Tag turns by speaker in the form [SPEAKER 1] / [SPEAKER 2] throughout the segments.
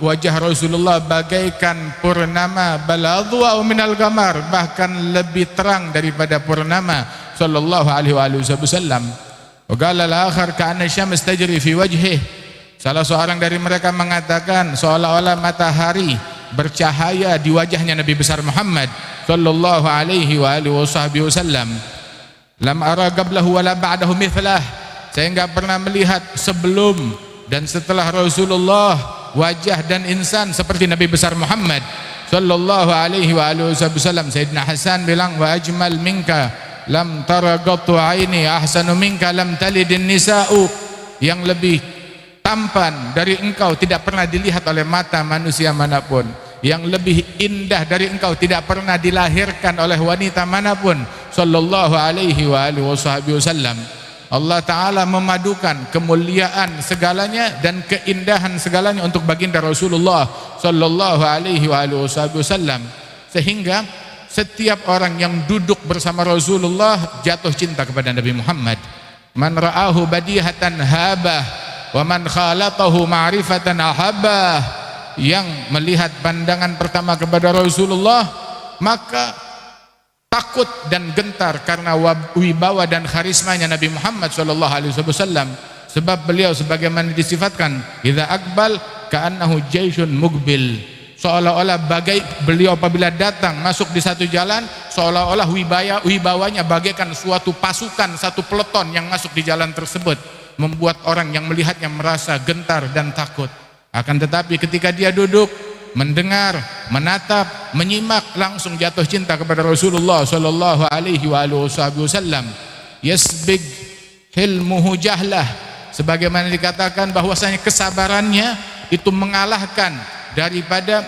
[SPEAKER 1] wajah Rasulullah bagaikan purnama baladwa minal qamar, bahkan lebih terang daripada purnama sallallahu alaihi wasallam. Wa qala al-akhar ka'anna syams tajri fi wajhihi. Salah seorang dari mereka mengatakan seolah-olah matahari bercahaya di wajahnya Nabi besar Muhammad sallallahu alaihi wasallam. Lam ara qablahu wala ba'dahu mithlah. Saya enggak pernah melihat sebelum dan setelah Rasulullah wajah dan insan seperti Nabi besar Muhammad sallallahu alaihi wasallam. Sayyidina Hasan bilang, wa ajmal minka lam tara qattu aini ahsanu minka lam talidin nisa'u. Yang lebih tampan dari engkau tidak pernah dilihat oleh mata manusia manapun. Yang lebih indah dari engkau tidak pernah dilahirkan oleh wanita manapun sallallahu alaihi wasallam. Allah Ta'ala memadukan kemuliaan segalanya dan keindahan segalanya untuk baginda Rasulullah sallallahu alaihi wasallam, sehingga setiap orang yang duduk bersama Rasulullah jatuh cinta kepada Nabi Muhammad. Man ra'ahu badihatan habah wa man khalatahu ma'rifatan ahabah. Yang melihat pandangan pertama kepada Rasulullah maka takut dan gentar karena wibawa dan karismanya Nabi Muhammad sallallahu alaihi wasallam, sebab beliau sebagaimana disifatkan idza aqbal ka'annahu jaisyun mugbil, seolah-olah bagai beliau apabila datang masuk di satu jalan seolah-olah wibawanya bagaikan suatu pasukan, satu peleton yang masuk di jalan tersebut, membuat orang yang melihatnya merasa gentar dan takut. Akan tetapi ketika dia duduk mendengar, menatap, menyimak, langsung jatuh cinta kepada Rasulullah sallallahu alaihi wasallam. Yasbig hilmuhu jahlah, sebagaimana dikatakan bahwasanya kesabarannya itu mengalahkan daripada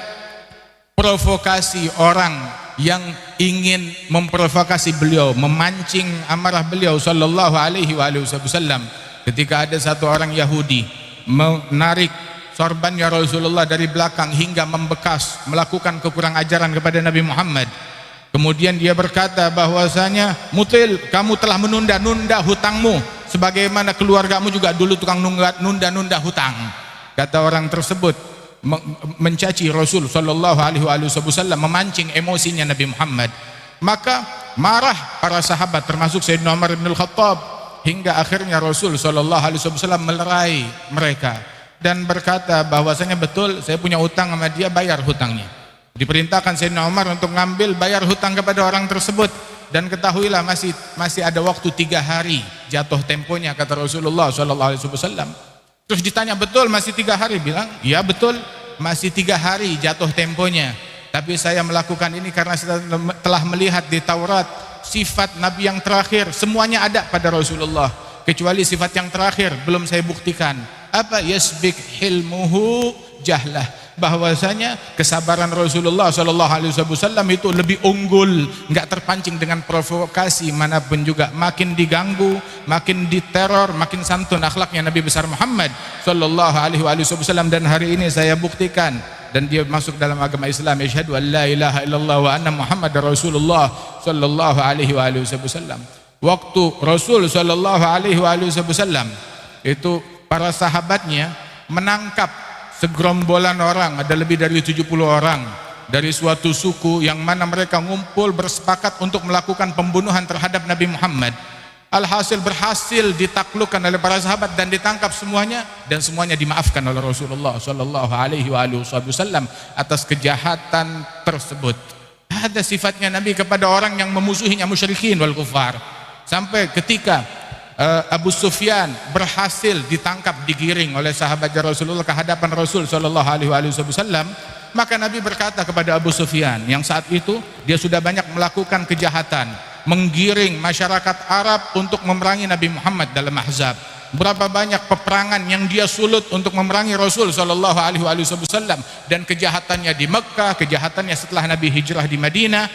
[SPEAKER 1] provokasi orang yang ingin memprovokasi beliau, memancing amarah beliau sallallahu alaihi wasallam. Ketika ada satu orang Yahudi menarik sorbannya Rasulullah dari belakang hingga membekas, melakukan kekurang ajaran kepada Nabi Muhammad. Kemudian dia berkata bahwasanya, mutil, kamu telah menunda-nunda hutangmu sebagaimana keluargamu juga dulu tukang nunda-nunda hutang. Kata orang tersebut mencaci Rasul sallallahu alaihi wasallam, memancing emosinya Nabi Muhammad. Maka marah para sahabat termasuk Sayyidina Umar bin Al-Khattab, hingga akhirnya Rasul sallallahu alaihi wasallam melerai mereka dan berkata bahwasanya betul saya punya utang sama dia, bayar hutangnya. Diperintahkan Sayyidina Umar untuk ngambil bayar hutang kepada orang tersebut, dan ketahuilah masih ada waktu 3 hari jatuh temponya, kata Rasulullah SAW. Terus ditanya, betul masih 3 hari? Bilang, ya betul masih 3 hari jatuh temponya, tapi saya melakukan ini karena saya telah melihat di Taurat sifat Nabi yang terakhir semuanya ada pada Rasulullah, kecuali sifat yang terakhir belum saya buktikan. Apa? Yasbik hilmuhu jahlah, bahwasanya kesabaran Rasulullah sallallahu alaihi wasallam itu lebih unggul, enggak terpancing dengan provokasi manapun juga. Makin diganggu, makin diteror, makin santun akhlaknya Nabi besar Muhammad sallallahu alaihi wasallam. Dan hari ini saya buktikan, dan dia masuk dalam agama Islam, asyhadu an la ilaha illallah wa anna muhammadar rasulullah sallallahu alaihi wasallam. Waktu Rasul sallallahu alaihi wasallam itu para sahabatnya menangkap segerombolan orang, ada lebih dari 70 orang dari suatu suku yang mana mereka ngumpul bersepakat untuk melakukan pembunuhan terhadap Nabi Muhammad. Alhasil berhasil ditaklukkan oleh para sahabat dan ditangkap semuanya, dan semuanya dimaafkan oleh Rasulullah sallallahu alaihi wasallam atas kejahatan tersebut. Ada sifatnya Nabi kepada orang yang memusuhinya, musyrikin wal kufar. Sampai ketika Abu Sufyan berhasil ditangkap, digiring oleh sahabat Rasulullah ke hadapan Rasul sallallahu alaihi wasallam, maka Nabi berkata kepada Abu Sufyan yang saat itu dia sudah banyak melakukan kejahatan, menggiring masyarakat Arab untuk memerangi Nabi Muhammad dalam Ahzab. Berapa banyak peperangan yang dia sulut untuk memerangi Rasul sallallahu alaihi wasallam, dan kejahatannya di Mekkah, kejahatannya setelah Nabi hijrah di Madinah,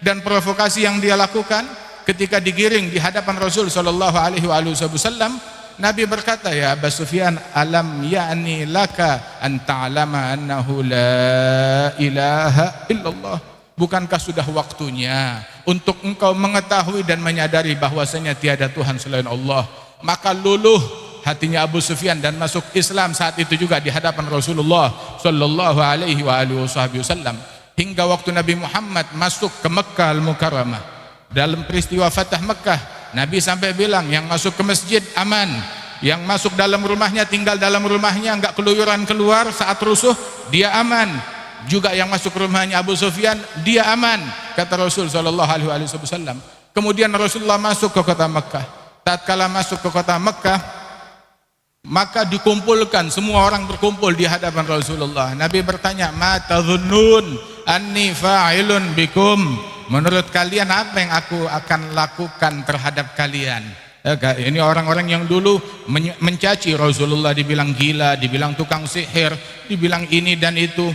[SPEAKER 1] dan provokasi yang dia lakukan ketika digiring di hadapan Rasul sallallahu alaihi wasallam. Nabi berkata, ya Abu Sufyan, alam ya'ni laka an ta'lama annahu la ilaha illallah, bukankah sudah waktunya untuk engkau mengetahui dan menyadari bahwasanya tiada Tuhan selain Allah? Maka luluh hatinya Abu Sufyan dan masuk Islam saat itu juga di hadapan Rasulullah sallallahu alaihi wasallam. Hingga waktu Nabi Muhammad masuk ke Mekkah Al-Mukarramah, dalam peristiwa Fatah Mekkah, Nabi sampai bilang yang masuk ke masjid aman, yang masuk dalam rumahnya tinggal dalam rumahnya, enggak keluyuran keluar saat rusuh, dia aman. Juga yang masuk rumahnya Abu Sufyan, dia aman, kata Rasul sallallahu alaihi wasallam. Kemudian Rasulullah masuk ke kota Mekkah. Tatkala masuk ke kota Mekkah, maka dikumpulkan, semua orang berkumpul di hadapan Rasulullah. Nabi bertanya, "Ma tadhunnun anni fa'ilun bikum?" Menurut kalian apa yang aku akan lakukan terhadap kalian? Ini orang-orang yang dulu mencaci Rasulullah, dibilang gila, dibilang tukang sihir, dibilang ini dan itu.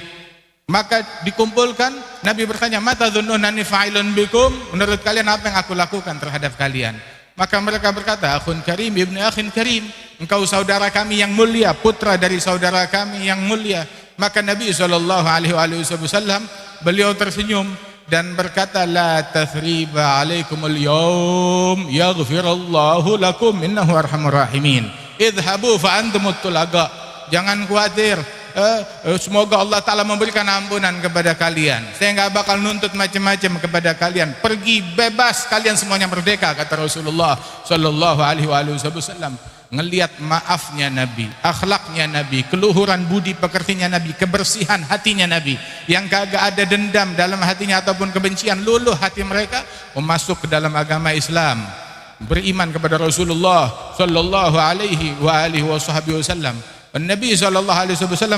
[SPEAKER 1] Maka dikumpulkan, Nabi bertanya, "Ma tadhunnun anni fa'ilun bikum?" Menurut kalian apa yang aku lakukan terhadap kalian? Maka mereka berkata, "Akhun karim ibnu akhin karim." Engkau saudara kami yang mulia, putra dari saudara kami yang mulia. Maka Nabi SAW beliau tersenyum dan berkata, "La tathriba alaikumul yawm yaghfirallahu lakum innahu arhamur rahimin. Idhabu fa antumut tulaqa." Jangan khawatir, semoga Allah Ta'ala memberikan ampunan kepada kalian. Saya nggak bakal nuntut macam-macam kepada kalian. Pergi bebas, kalian semuanya merdeka, kata Rasulullah sallallahu alaihi wasallam. Ngelihat maafnya Nabi, akhlaknya Nabi, keluhuran budi pekertinya Nabi, kebersihan hatinya Nabi, yang kagak ada dendam dalam hatinya ataupun kebencian, luluh hati mereka masuk ke dalam agama Islam, beriman kepada Rasulullah sallallahu alaihi wasallam. Nabi SAW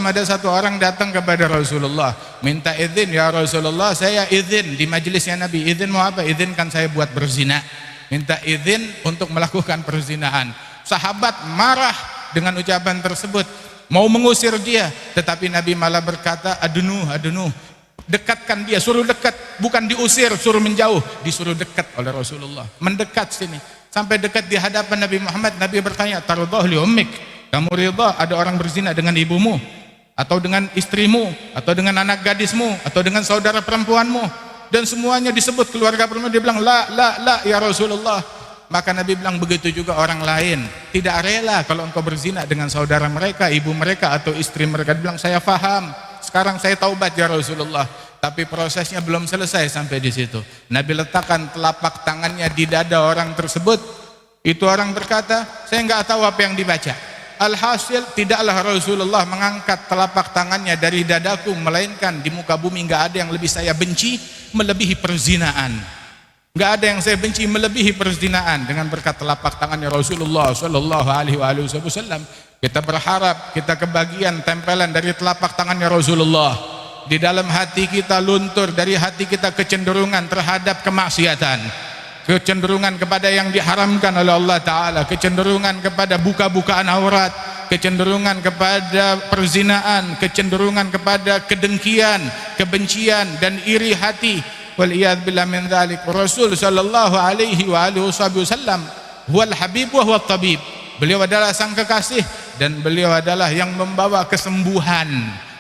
[SPEAKER 1] ada satu orang datang kepada Rasulullah, minta izin, "Ya Rasulullah, saya izin di majelisnya Nabi." "Izin mau apa?" "Izinkan saya buat berzina." Minta izin untuk melakukan perzinahan. Sahabat marah dengan ucapan tersebut, mau mengusir dia, tetapi Nabi malah berkata, "Adunu, dekatkan dia, suruh dekat, bukan diusir, suruh menjauh." Disuruh dekat oleh Rasulullah, mendekat sini, sampai dekat di hadapan Nabi Muhammad. Nabi bertanya, "Tarudah li ummik?" Kamu ridha ada orang berzina dengan ibumu, atau dengan istrimu, atau dengan anak gadismu, atau dengan saudara perempuanmu? Dan semuanya disebut keluarga perempuan. Dia bilang, la ya Rasulullah. Maka Nabi bilang, begitu juga orang lain tidak rela kalau engkau berzina dengan saudara mereka, ibu mereka, atau istri mereka. Dia bilang, "Saya faham, sekarang saya taubat ya Rasulullah." Tapi prosesnya belum selesai sampai di situ. Nabi letakkan telapak tangannya di dada orang tersebut. Itu orang berkata, "Saya nggak tahu apa yang dibaca." Alhasil tidaklah Rasulullah mengangkat telapak tangannya dari dadaku, melainkan di muka bumi nggak ada yang lebih saya benci melebihi perzinaan. Nggak ada yang saya benci melebihi perzinaan. Dengan berkat telapak tangannya Rasulullah sallallahu alaihi wasallam, kita berharap kita kebagian tempelan dari telapak tangannya Rasulullah. Di dalam hati kita luntur dari hati kita kecenderungan terhadap kemaksiatan, kecenderungan kepada yang diharamkan oleh Allah Ta'ala, kecenderungan kepada buka-bukaan aurat, kecenderungan kepada perzinaan, kecenderungan kepada kedengkian, kebencian dan iri hati. Waliyadzubillah min dzalik. Rasul sallallahu alaihi wasallam huwal habib wa huwat tabib. Beliau adalah sang kekasih dan beliau adalah yang membawa kesembuhan,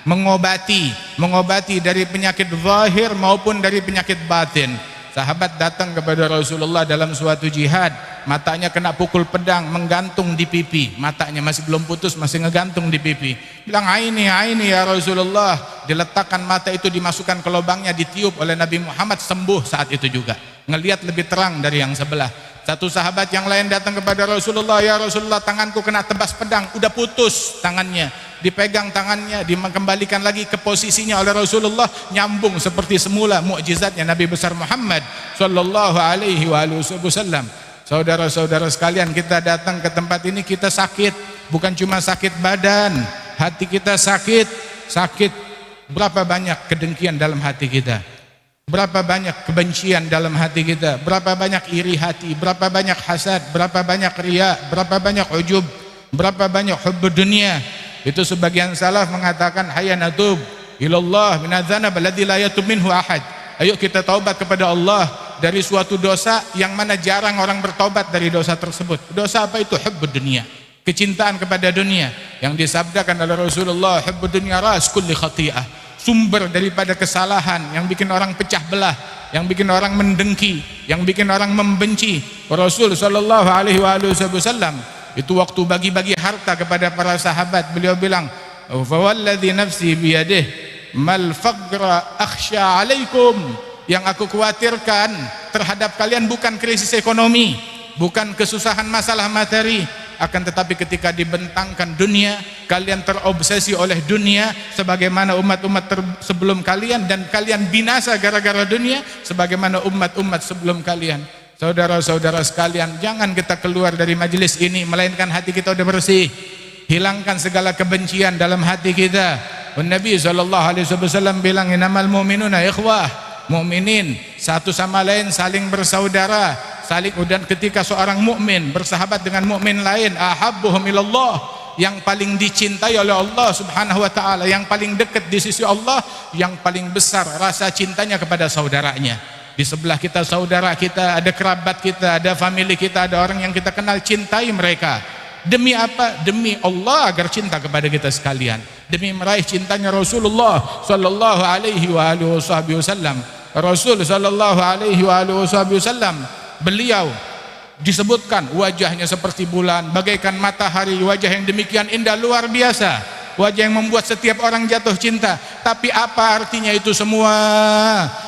[SPEAKER 1] mengobati dari penyakit zahir maupun dari penyakit batin. Sahabat datang kepada Rasulullah dalam suatu jihad, matanya kena pukul pedang, menggantung di pipi, matanya masih belum putus, masih ngegantung di pipi. Bilang, aini ya Rasulullah. Diletakkan mata itu, dimasukkan ke lubangnya, ditiup oleh Nabi Muhammad, sembuh saat itu juga, ngelihat lebih terang dari yang sebelah. Satu sahabat yang lain datang kepada Rasulullah, "Ya Rasulullah, tanganku kena tebas pedang, udah putus tangannya." Dipegang tangannya, dikembalikan lagi ke posisinya oleh Rasulullah, nyambung seperti semula. Mukjizatnya Nabi besar Muhammad sallallahu alaihi wasallam. Saudara-saudara sekalian, kita datang ke tempat ini, kita sakit, bukan cuma sakit badan, hati kita sakit. Berapa banyak kedengkian dalam hati kita, berapa banyak kebencian dalam hati kita, berapa banyak iri hati, berapa banyak hasad, berapa banyak riya, berapa banyak ujub, berapa banyak hubbud dunia. Itu sebagian salaf mengatakan, "Hayya natub ilallah minadz-dzanab alladzi la yatub minhu ahad." Ayo kita taubat kepada Allah dari suatu dosa yang mana jarang orang bertaubat dari dosa tersebut. Dosa apa itu? Hubbud dunia, kecintaan kepada dunia, yang disabdakan oleh Rasulullah, "Hubbud dunya ras kulli khati'ah." Sumber daripada kesalahan, yang bikin orang pecah belah, yang bikin orang mendengki, yang bikin orang membenci. Rasul sallallahu alaihi wasallam Itu waktu bagi-bagi harta kepada para sahabat, beliau bilang, "Fawalladzi nafsi biyadih mal faqra akhsha alaikum." Yang aku khawatirkan terhadap kalian bukan krisis ekonomi, bukan kesusahan masalah materi, akan tetapi ketika dibentangkan dunia, kalian terobsesi oleh dunia sebagaimana umat-umat sebelum kalian, dan kalian binasa gara-gara dunia sebagaimana umat-umat sebelum kalian. Saudara-saudara sekalian, jangan kita keluar dari majelis ini melainkan hati kita udah bersih. Hilangkan segala kebencian dalam hati kita. Nabi SAW bilang, innamal mu'minuna ikhwah. Mukminin satu sama lain saling bersaudara, dan ketika seorang mukmin bersahabat dengan mukmin lain, ahabbuhum ilallah, yang paling dicintai oleh Allah Subhanahu wa taala, yang paling dekat di sisi Allah, yang paling besar rasa cintanya kepada saudaranya. Di sebelah kita saudara kita, ada kerabat kita, ada family kita, ada orang yang kita kenal, cintai mereka. Demi apa? Demi Allah, agar cinta kepada kita sekalian, demi meraih cintanya Rasulullah sallallahu alaihi wasallam. Rasul sallallahu alaihi wasallam, beliau disebutkan wajahnya seperti bulan, bagaikan matahari, wajah yang demikian indah luar biasa, wajah yang membuat setiap orang jatuh cinta. Tapi apa artinya itu semua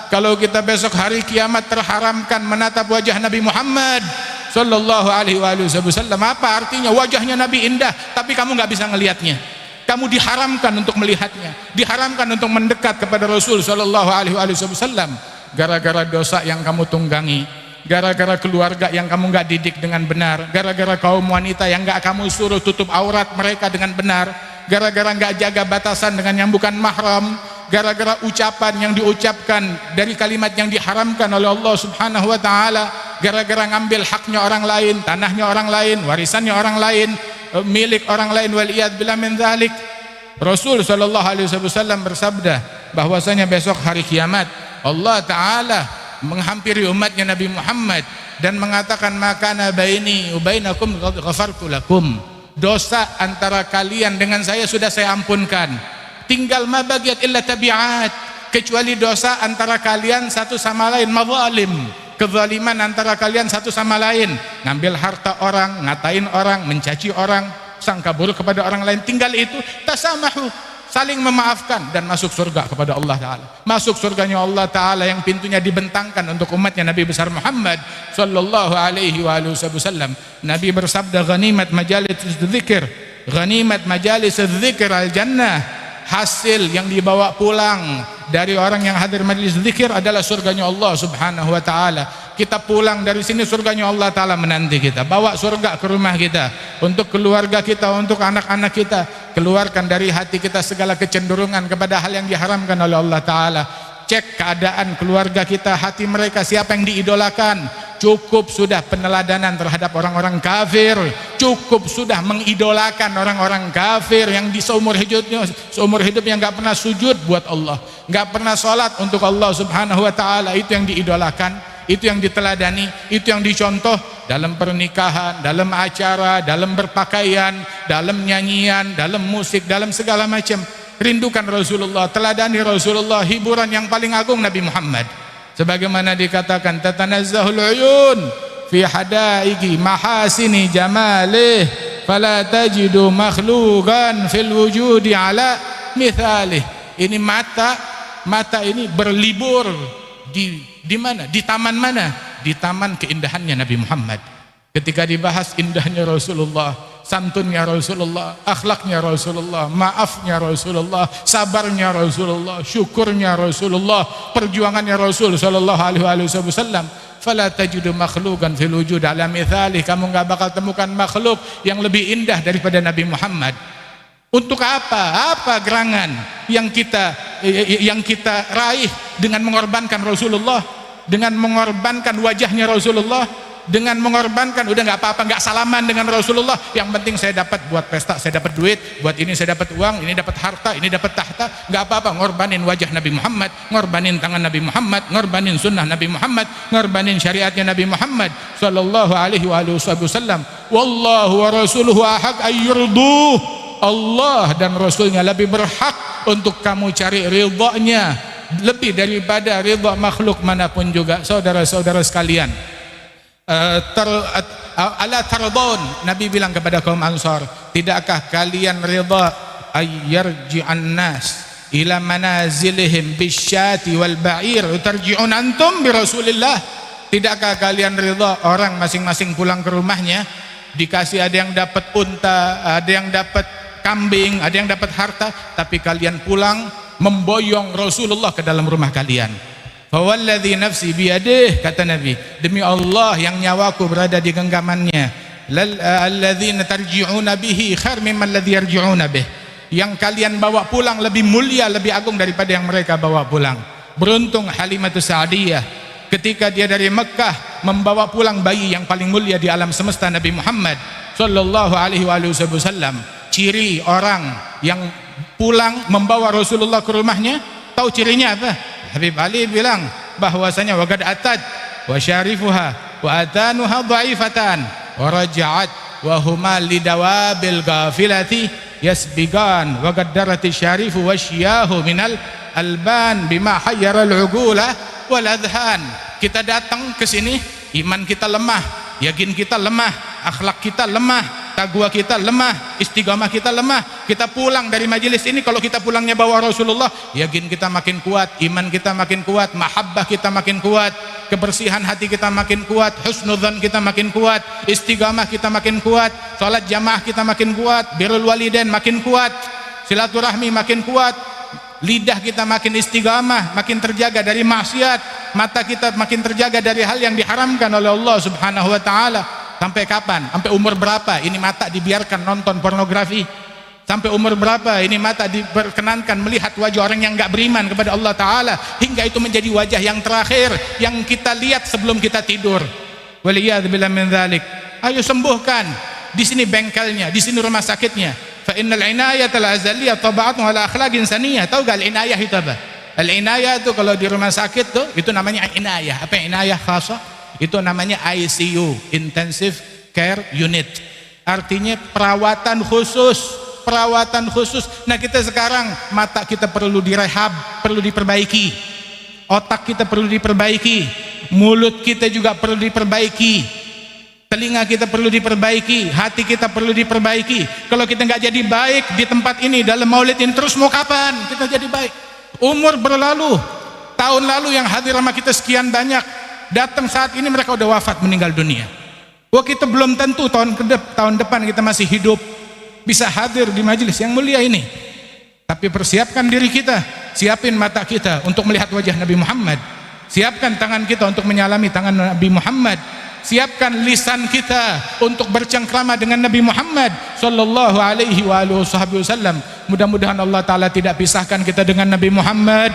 [SPEAKER 1] kalau kita besok hari kiamat terharamkan menatap wajah Nabi Muhammad sallallahu alaihi wasallam? Apa artinya wajahnya Nabi indah tapi kamu nggak bisa ngelihatnya? Kamu diharamkan untuk melihatnya, diharamkan untuk mendekat kepada Rasul sallallahu alaihi wasallam, gara-gara dosa yang kamu tunggangi, gara-gara keluarga yang kamu nggak didik dengan benar, gara-gara kaum wanita yang nggak kamu suruh tutup aurat mereka dengan benar, gara-gara nggak jaga batasan dengan yang bukan mahram, gara-gara ucapan yang diucapkan dari kalimat yang diharamkan oleh Allah Subhanahu wa taala, gara-gara ngambil haknya orang lain, tanahnya orang lain, warisannya orang lain, milik orang lain, waliyad billah min dzalik. Rasul sallallahu alaihi wasallam bersabda bahwasanya besok hari kiamat Allah taala menghampiri umatnya Nabi Muhammad dan mengatakan, makana baini wa bainakum ghafartu lakum. Dosa antara kalian dengan saya sudah saya ampunkan, tinggal ma bagiyat illa tabi'at, kecuali dosa antara kalian satu sama lain, mazalim, kezaliman antara kalian satu sama lain, ngambil harta orang, ngatain orang, mencaci orang, sangka buruk kepada orang lain, tinggal itu tasamahu, saling memaafkan, dan masuk surga kepada Allah Ta'ala. Masuk surganya Allah Ta'ala yang pintunya dibentangkan untuk umatnya Nabi besar Muhammad sallallahu alaihi wasallam. Nabi bersabda, ghanimat majalis dzikir, ghanimat majalis dzikir al-jannah. Hasil yang dibawa pulang dari orang yang hadir majelis zikir adalah surganya Allah Subhanahu wa taala. Kita pulang dari sini, surganya Allah taala menanti kita. Bawa surga ke rumah kita, untuk keluarga kita, untuk anak-anak kita. Keluarkan dari hati kita segala kecenderungan kepada hal yang diharamkan oleh Allah taala. Cek keadaan keluarga kita, hati mereka, siapa yang diidolakan. Cukup sudah peneladanan terhadap orang-orang kafir, cukup sudah mengidolakan orang-orang kafir yang di seumur hidupnya nggak pernah sujud buat Allah, nggak pernah sholat untuk Allah Subhanahu wa taala. Itu yang diidolakan, itu yang diteladani, itu yang dicontoh dalam pernikahan, dalam acara, dalam berpakaian, dalam nyanyian, dalam musik, dalam segala macam. Rindukan Rasulullah, teladani Rasulullah. Hiburan yang paling agung Nabi Muhammad, sebagaimana dikatakan, tatanazzahul uyun fi hadaiki mahasini jamalih fala tajidu makhluqan fil wujudi ala mithalih. Ini mata ini berlibur di mana? Di taman mana? Di taman keindahannya Nabi Muhammad. Ketika dibahas indahnya Rasulullah, santunnya Rasulullah, akhlaknya Rasulullah, maafnya Rasulullah, sabarnya Rasulullah, syukurnya Rasulullah, perjuangannya Rasul sallallahu alaihi wasallam, fala tajidu makhluqan fil wujud ala mithalih. Kamu enggak bakal temukan makhluk yang lebih indah daripada Nabi Muhammad. Untuk apa? Apa gerangan yang kita raih dengan mengorbankan Rasulullah, dengan mengorbankan wajahnya Rasulullah, dengan mengorbankan, udah nggak apa-apa, nggak salaman dengan Rasulullah, yang penting saya dapat buat pesta, saya dapat duit, buat ini saya dapat uang, ini dapat harta, ini dapat tahta, nggak apa-apa. Ngorbanin wajah Nabi Muhammad, ngorbanin tangan Nabi Muhammad, ngorbanin sunnah Nabi Muhammad, ngorbanin syariatnya Nabi Muhammad sallallahu alaihi wasallam. Wallahu wa rasuluhu ahaq ayyurduh. Allah dan Rasulnya lebih berhak untuk kamu cari ridhanya, lebih daripada ridha makhluk manapun juga. Saudara-saudara sekalian, ala tardun, Nabi bilang kepada kaum Ansar, tidakkah kalian rida ayyarji'an nas ila manazilihim bisyati wal ba'ir utarji'un antum bi Rasulillah? Tidakkah kalian rida orang masing-masing pulang ke rumahnya, dikasih ada yang dapat unta, ada yang dapat kambing, ada yang dapat harta, tapi kalian pulang memboyong Rasulullah ke dalam rumah kalian. Fawalladzi nafsi biyadih, kata Nabi, demi Allah yang nyawaku berada di genggamannya, alladzina tarji'una bihi khair mimman alladzi yarji'una bih, yang kalian bawa pulang lebih mulia, lebih agung daripada yang mereka bawa pulang. Beruntung Halimatus Sa'diyah ketika dia dari Mekah membawa pulang bayi yang paling mulia di alam semesta, Nabi Muhammad sallallahu alaihi wasallam. Ciri orang yang pulang membawa Rasulullah ke rumahnya, tahu cirinya apa? Habib Ali bilang bahwasanya waqad atad wa syarifuha wa atanuha dhaifatan wa raja'at wa huma lidawabil ghafilati yasbigan wa qaddarati syarifu wasyahu minal alban bima hayyara al-uqula wal adhan. Kita datang ke sini, iman kita lemah, yakin kita lemah, akhlak kita lemah, takwa kita lemah, istiqamah kita lemah. Kita pulang dari majelis ini, kalau kita pulangnya bawa Rasulullah, yakin kita makin kuat, iman kita makin kuat, mahabbah kita makin kuat, kebersihan hati kita makin kuat, husnudzan kita makin kuat, istiqamah kita makin kuat, salat jamaah kita makin kuat, birrul walidain makin kuat, silaturahmi makin kuat, lidah kita makin istiqamah, makin terjaga dari maksiat, mata kita makin terjaga dari hal yang diharamkan oleh Allah Subhanahu wa taala. Sampai kapan? Sampai umur berapa ini mata dibiarkan nonton pornografi? Sampai umur berapa ini mata diperkenankan melihat wajah orang yang enggak beriman kepada Allah taala, hingga itu menjadi wajah yang terakhir yang kita lihat sebelum kita tidur? Waliyadzubillah min dzalik. Ayo sembuhkan. Di sini bengkelnya, di sini rumah sakitnya. Fa innal inayata al-azaliyah tab'atun ala akhlaqin saniyah. Tahu gak al-inayah itu apa? Al-inayah itu kalau di rumah sakit tuh itu namanya inayah. Apa inayah khasah? Itu namanya ICU, Intensive Care Unit. Artinya perawatan khusus, perawatan khusus. Nah, kita sekarang mata kita perlu direhab, perlu diperbaiki. Otak kita perlu diperbaiki. Mulut kita juga perlu diperbaiki. Telinga kita perlu diperbaiki, hati kita perlu diperbaiki. Kalau kita nggak jadi baik di tempat ini, dalam maulid ini, terus mau kapan kita jadi baik? Umur berlalu, tahun lalu yang hadir sama kita sekian banyak, datang saat ini mereka udah wafat, meninggal dunia. Wah, kita belum tentu tahun depan kita masih hidup bisa hadir di majelis yang mulia ini. Tapi persiapkan diri kita, siapin mata kita untuk melihat wajah Nabi Muhammad, siapkan tangan kita untuk menyalami tangan Nabi Muhammad, siapkan lisan kita untuk bercengkrama dengan Nabi Muhammad sallallahu alaihi wasallam. Mudah-mudahan Allah taala tidak pisahkan kita dengan Nabi Muhammad,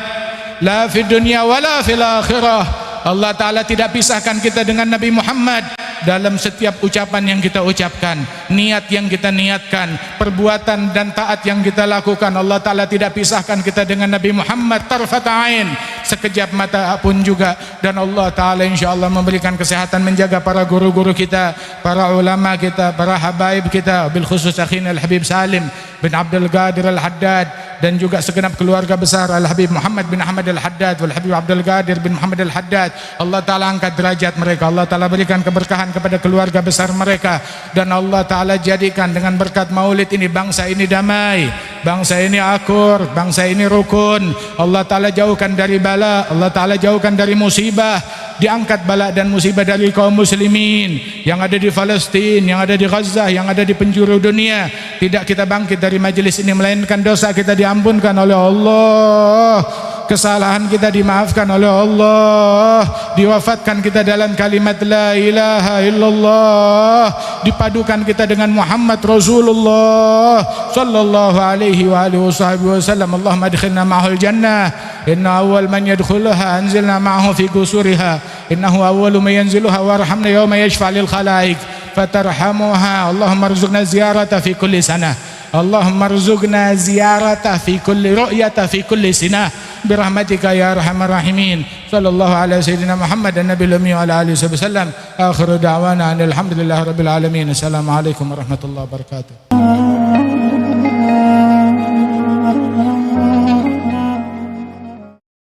[SPEAKER 1] la fid dunya wala fil akhirah. Allah taala tidak pisahkan kita dengan Nabi Muhammad dalam setiap ucapan yang kita ucapkan, niat yang kita niatkan, perbuatan dan taat yang kita lakukan. Allah taala tidak pisahkan kita dengan Nabi Muhammad tarfat ain, sekejap mata pun juga. Dan Allah taala insyaallah memberikan kesehatan, menjaga para guru-guru kita, para ulama kita, para habaib kita, bil khusus akhina Al-Habib Salim bin Abdul Qadir Al-Haddad, dan juga segenap keluarga besar Al-Habib Muhammad bin Ahmad Al-Haddad wal Habib Abdul Qadir bin Muhammad Al-Haddad. Allah taala angkat derajat mereka, Allah taala berikan keberkahan kepada keluarga besar mereka, dan Allah taala jadikan dengan berkat maulid ini bangsa ini damai, bangsa ini akur, bangsa ini rukun. Allah taala jauhkan dari bala, Allah taala jauhkan dari musibah, diangkat bala dan musibah dari kaum muslimin yang ada di Palestina, yang ada di Gaza, yang ada di penjuru dunia. Tidak kita bangkit dari majelis ini melainkan dosa kita diampunkan oleh Allah, kesalahan kita dimaafkan oleh Allah, diwafatkan kita dalam kalimat la ilaha illallah, dipadukan kita dengan Muhammad Rasulullah sallallahu alaihi wa alihi wasallam. Allahumma adkhilna ma'ahul jannah, inna awwal man yadkhuluha anzilna ma'ahu fi qusuriha, innahu awwalu man yanziluha warhamna yawma yashfa' lil khalaiq fatarhamuha. Allahumma arzuqna ziyarata fi kulli sanah, Allahumma arzuqna ziyarata fi kulli ru'yata fi kulli sinah birahmatika ya arhamar rahimin. Sallallahu ala sayyidina Muhammad dan nabiyil ummi wa ala alihi wasallam. Akhiru da'wana alhamdulillahi rabbil alamin. Assalamualaikum warahmatullahi wabarakatuh.